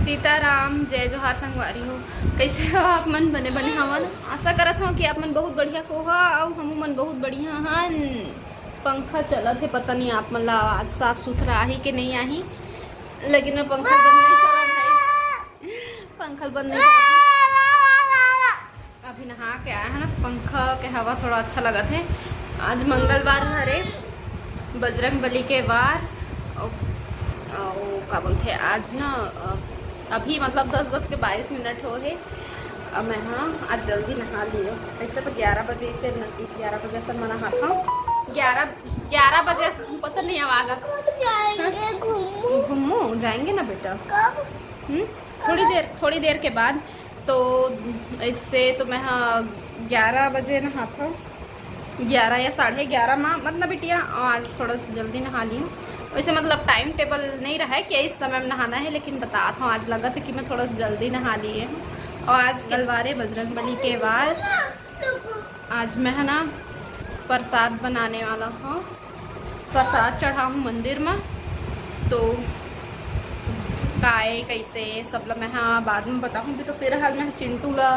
सीताराम जय जोहार संगवारी हो। कैसे हो आप मन? बने बने हवन। आशा करत हूँ कि आप मन बहुत बढ़िया हो और हम मन बहुत बढ़िया हन। पंखा चलत है, पता नहीं आप मन ला आज साफ सुथरा आही कि नहीं आही, लेकिन मैं पंखा बंद नहीं करत भाई, पंखा बंद नहीं करत। अभी नहा के आया है ना, तो पंखा के हवा थोड़ा अच्छा लगत है। आज मंगलवार हरे, बजरंग बली के वार। और क्या बोलते हैं आज ना, अभी मतलब 10:22 हो है। अब मैं आज जल्दी नहा लियो। ऐसे तो 11 बजे से 11 बजे से मैं नहा था। 11 बजे पता नहीं आवाज आता। घूमू जाएंगे ना बेटा, थोड़ी देर के बाद। तो इससे तो मैं 11 बजे नहा था, 11 या 11:30 माँ मतलब बिटिया। आज थोड़ा सा जल्दी नहा ली हूँ। वैसे मतलब टाइम टेबल नहीं रहा है कि इस समय में नहाना है, लेकिन बताता हूँ आज लगा था कि मैं थोड़ा सा जल्दी नहा लिए हूँ। और आज कलवारे बजरंग बली के वार। आज मैं है ना प्रसाद बनाने वाला हूँ, प्रसाद चढ़ाऊँ मंदिर में। तो काय कैसे सब लोग मैं बाद में बताऊँगी। तो फिर हाल में चिंटू ला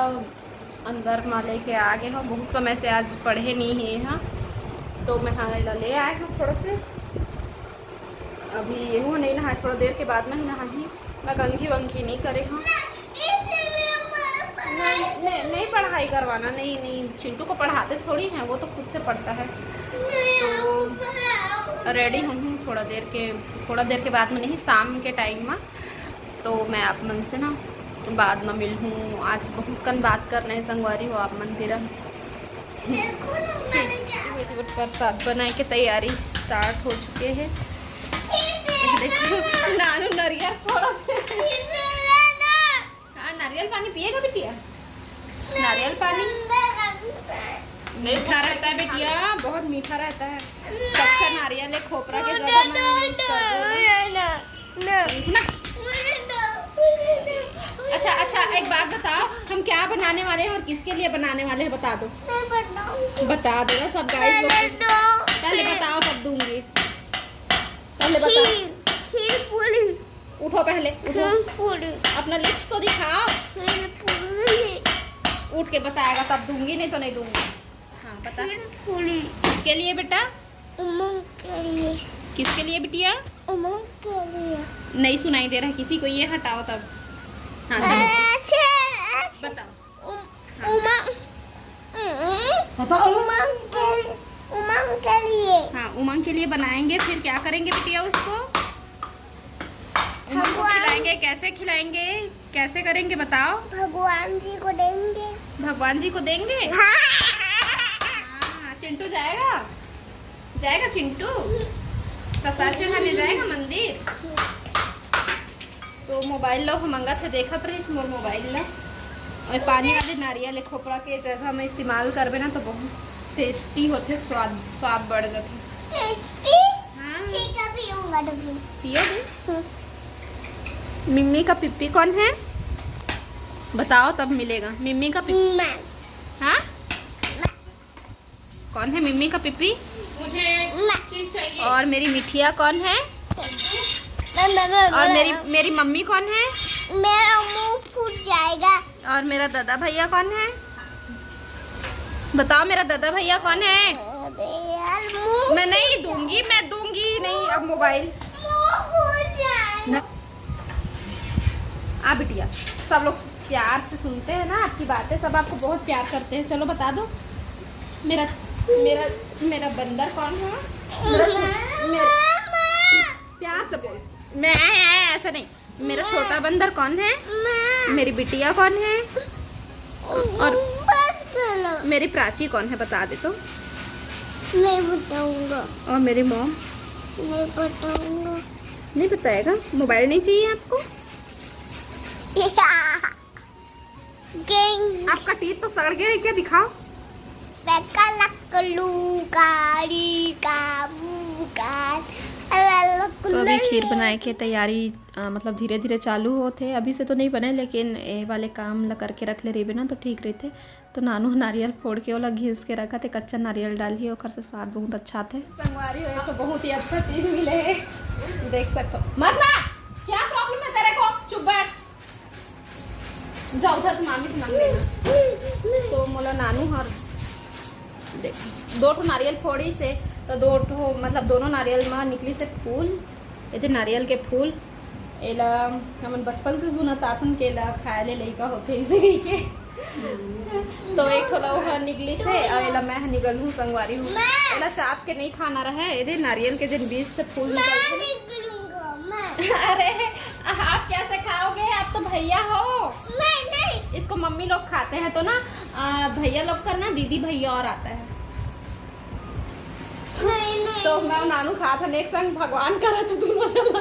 अंदर में लेके आ गए हूँ। बहुत समय से आज पढ़े नहीं है यहाँ, तो मैं ले आए हूँ थोड़ा से। अभी ये हूँ नहीं नहा, थोड़ा देर के बाद में ही नहाही। मैं कंघी वंघी नहीं करे हूँ। नहीं पढ़ाई करवाना, नहीं चिंटू को पढ़ाते थोड़ी हैं, वो तो खुद से पढ़ता है। तो रेडी हूँ थोड़ा देर के बाद में, नहीं शाम के टाइम में। तो मैं आप मन से ना बाद में मिल हूँ। आज बहुत कन बात करना है संगवारी हो आप मन तेरा। प्रसाद बनाए के तैयारी स्टार्ट हो चुके हैं। देखो नानू नारियल फोड़ा। हाँ नारियल पानी पिएगा बिटिया? नारियल पानी मीठा रहता है बिटिया, बहुत मीठा रहता है। कच्चा नारियल है, खोपरा के ज़्यादा ना। अच्छा एक बात बताओ, हम क्या बनाने वाले हैं और किसके लिए बनाने वाले हैं बता दो। बता दो ना सब गाइस लोग। पहले बताओ तब दूंगी। पहले बताओ। उठो पहले, उठो अपना लिप्स तो दिखाओ। उठ के बताएगा तब दूंगी, नहीं तो नहीं दूंगी। हाँ बता। किसके लिए बेटा? किसके लिए बिटिया? नहीं सुनाई दे रहा है किसी को, ये हटाओ तब। हाँ चलो बताओ। हाँ उमंग के लिए बनाएंगे। फिर क्या करेंगे बिटिया उसको? खिलाएंगे। कैसे खिलाएंगे, कैसे करेंगे बताओ? भगवान जी को देंगे। भगवान जी को देंगे? हाँ चिंटू जाएगा चिंटू प्रसाद चढ़ाने जाएगा मंदिर। तो मोबाइल लो मंगा थे, देखा तो रही मोर मोबाइल ला। और पानी वाले नारियल खोपड़ा के जगह में इस्तेमाल करबे ना तो बहुत टेस्टी होते, स्वाद बढ़ जाते। हाँ पियोगे? मिम्मी का पिप्पी कौन है बताओ तब मिलेगा। मिम्मी का पिप्पी हाँ कौन है? मिम्मी का पिप्पी मुझे चीज चाहिए। और मेरी मिठिया कौन है? और मेरी मम्मी कौन है? मेरा मुंह फूट जाएगा। और मेरा दादा भैया कौन है बताओ? मेरा दादा भैया कौन है? मैं नहीं दूंगी, मैं दूंगी नहीं अब मोबाइल। आ बिटिया, सब लोग प्यार से सुनते हैं ना आपकी बातें, सब आपको बहुत प्यार करते हैं। चलो बता दो मेरा बंदर कौन है? प्यार से बोल। मैं ऐसा नहीं। मेरा छोटा बंदर कौन है? मेरी बिटिया कौन है? और मेरी प्राची कौन है बता दे तो। नहीं बताऊंगा। और मेरी मॉम? नहीं बताऊंगा। नहीं बताएगा? मोबाइल नहीं चाहिए आपको? आपका टीथ तो सड़ गया है क्या, दिखाओ। तो अभी खीर बनाए के तैयारी मतलब धीरे धीरे चालू होते। अभी से तो नहीं बने, लेकिन ये वाले काम ला करके रख ले रही ना तो ठीक रहते। तो नानू नारियल फोड़ के वाला घिस के रखा थे, कच्चा नारियल डाली और से स्वाद बहुत अच्छा थे। संगवारी हो तो बहुत ही अच्छा चीज मिले है, देख सकते हो। मत ना, क्या प्रॉब्लम है तेरे को? चुप बैठ। जाओ उधर से मामी से मांग लेना। तो मोला नानू हर देख 2 ठो नारियल फोड़ी से, तो 2 ठो मतलब दोनों नारियल में निकली से फूल, ये नारियल के फूल एला हमन बचपन से सुनत आथन के ला खाए ले लइका होते इसे कही के। तो एक ठो निकली से और एला मैं निकल हूँ संगवारी हूँ, एला चाप के नहीं खाना रहा है, ये नारियल के जिन बीज से फूल निकलते। अरे आप कैसे खाओगे, आप तो भैया हो। नहीं इसको मम्मी लोग खाते हैं, तो ना भैया लोग का ना दीदी भैया और आता है। नहीं। तो मैं नानू खा था एक संग, भगवान करा तो दोनों चला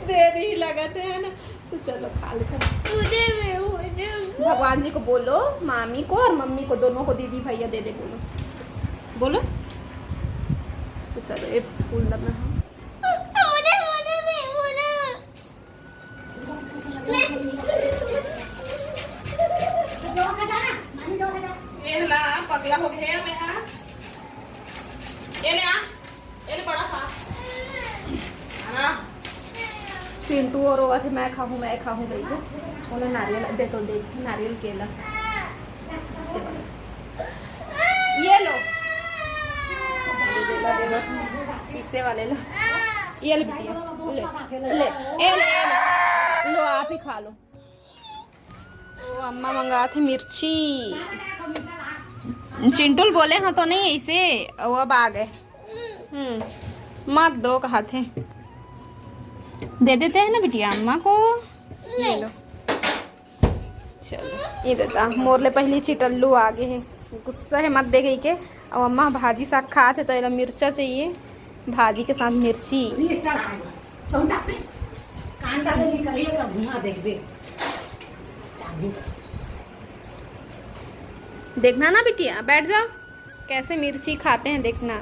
दे दी लगाते हैं ना, तो चलो खा लेते। भगवान जी को बोलो, मामी को और मम्मी को दोनों को दीदी भैया दे दे बोलो। तो चलो ये फूल लगा पगला हो गया मैं। ये ले बड़ा सा चिंटू और वो थे मैं खाऊं गई को उन्हें नारियल दे तो दे नारियल केला ये लो किस्से वाले लो ये ले बिटिया ले लो आप ही खा लो। वो अम्मा मंगा थे मिर्ची, चिंटुल बोले हाँ तो नहीं ऐसे वो अब आ गए। मत दो कहा थे, दे देते हैं ना बिटिया अम्मा को, ले लो। चलो ये देता मोर ले पहली चिटल्लू आगे है, गुस्सा है मत दे गई के। और अम्मा भाजी साग खा थे तो ये मिर्चा चाहिए, भाजी के साथ मिर्ची। देखना ना बिटिया, बैठ जाओ, कैसे मिर्ची खाते हैं देखना।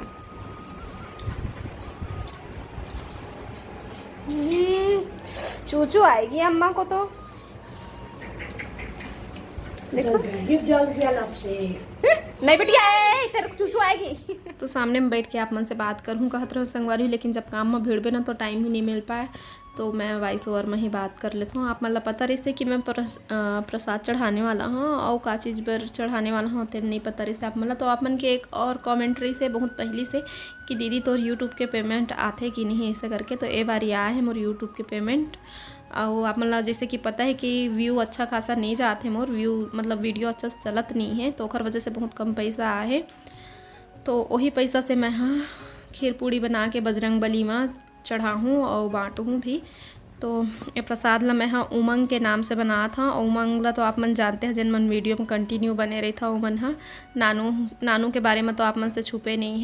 चूचू आएगी अम्मा को तो देखो जीप जल गया लब से। नहीं बिटिया तेरे को चूचू आएगी। तो सामने में बैठ के आप मन से बात करूँ कहत रहो संगवारी, लेकिन जब काम में भीड़ ना तो टाइम ही नहीं मिल पाए, तो मैं वॉइस ओवर में ही बात कर लेता हूँ। आप मतलब पता रही से कि मैं प्रसाद चढ़ाने वाला हूँ और का चीज़ पर चढ़ाने वाला हूँ तो नहीं पता रही से आप मतलब। तो आप मन के एक और कमेंट्री से बहुत पहली से कि दीदी तो यूट्यूब के पेमेंट आते कि नहीं ऐसे करके, तो ए बार आया है मोर यूट्यूब के पेमेंट। और आप मतलब जैसे कि पता है कि व्यू अच्छा खासा नहीं जाते मोर, व्यू मतलब वीडियो अच्छा से चलत नहीं है, तो ओखर वजह से बहुत कम पैसा आए है। तो वही पैसा से मैं हाँ खीर पूड़ी बना के बजरंग बली में चढ़ाऊँ और बाँटूँ भी। तो ये प्रसाद ला मैं हाँ उमंग के नाम से बना था। उमंग ला तो आप मन जानते हैं, जिन मन वीडियो में कंटिन्यू बने रही था उमन हाँ नानू के बारे में तो आप मन से छुपे नहीं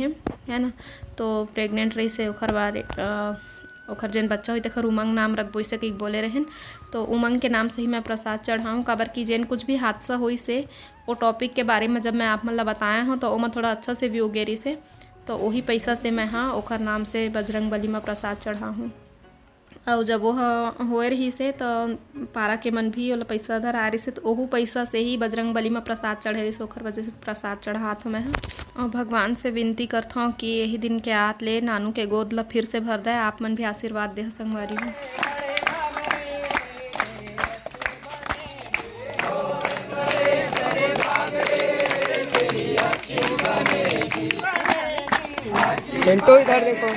है ना। तो प्रेग्नेंट रही से ओखर बारे ओखर जिन बच्चा हुई तखर उमंग नाम रखबो इसे कहीं बोले रहन। तो उमंग के नाम से ही मैं प्रसाद चढ़ाऊँ, काबर की जिन कुछ भी हादसा हुई से वो टॉपिक के बारे में जब मैं आप मन ला बताया हूँ तो ओमा थोड़ा अच्छा से व्यू गेरी से, तो वही पैसा से मैं हाँ ओखर नाम से बजरंग बली में प्रसाद चढ़ा हूँ। और जब वो होए रही से तो पारा के मन भी वाला पैसा धर आ रही से, तो वह पैसा से ही बजरंग बली में प्रसाद चढ़े रही से ओखर वजह से प्रसाद चढ़ात हूँ मैं। और भगवान से विनती करता हूँ कि यही दिन के आत ले नानू के गोद ला फिर से भर दे, आप मन भी आशीर्वाद दे संगवारी हूँ। चिंटू इधर देखो।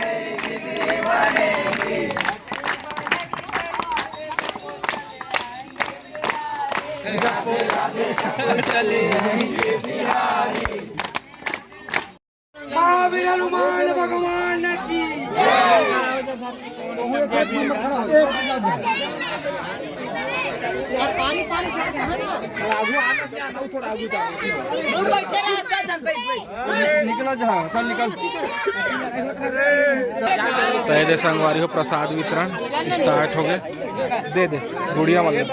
महावीर हनुमान भगवान की पानी थोड़ा निकला जहाँ चल निकल। पहले संगवारी हो प्रसाद वितरण स्टार्ट हो गए, दे दे गुड़िया वाले।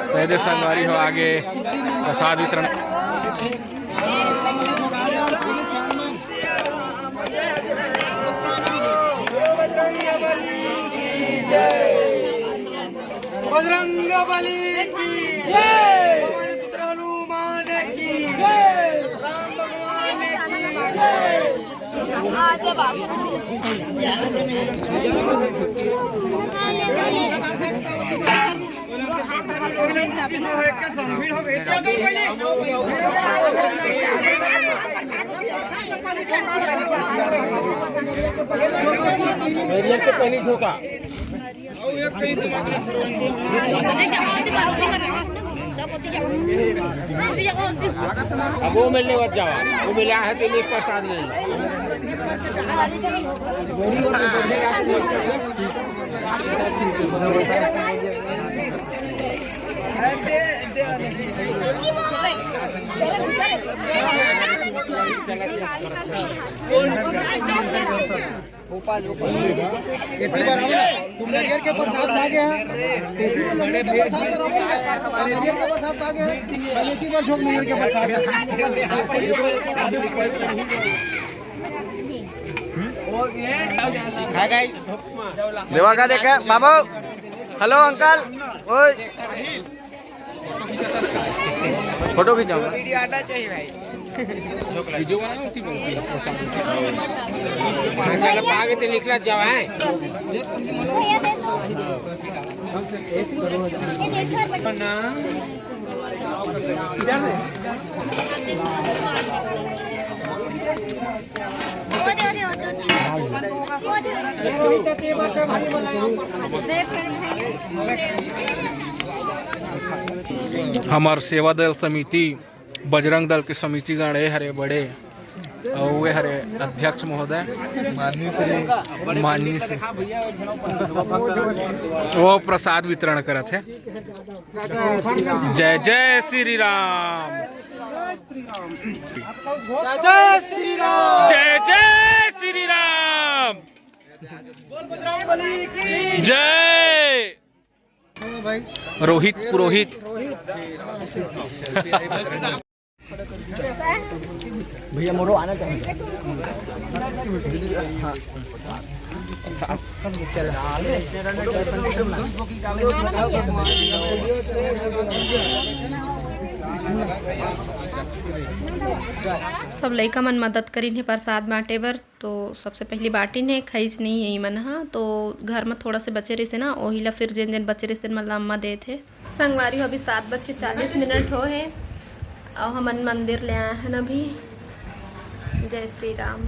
पहले संगवारी हो आगे प्रसाद वितरण। बजरंग बली की जय, हनुमान की पहली झोंका अब वो मिलने मत जाओ, वो मिला है तो एक प्रसाद नहीं। इतनी बार तुम नरियर के प्रसाद मांगे हैं, नरियर के प्रसाद मांगे हैं, पहले की बार झोंक नरियर के प्रसाद देवा का देखा बाबू। हेलो अंकल, ओए फोटो खींचाऊंगा। आना चाहिए भाई, वीडियो बनाना होती बोलती है चलो आगे तो निकला जाओ है। हमार सेवा दल समिति बजरंग दल के समिति गणे हरे बड़े और वे हरे अध्यक्ष महोदय माननीय श्री वो प्रसाद वितरण करत है। जय जय श्री राम, जय श्री राम, जय जय श्री राम, जय रोहित पुरोहित। भैया मोरो आना चाहिए। सब लइका मन मदद करीन है प्रसाद बांटे बर। तो सबसे पहली बाटिन है, खईच नहीं है मन हा। तो घर में थोड़ा से बचे रही से ना, वही ला फिर जिन जिन बचे रही मन ला अम्मा दे थे। संगवारी अभी 7:40 हो है और हमन मंदिर ले आए हैं अभी। जय श्री राम।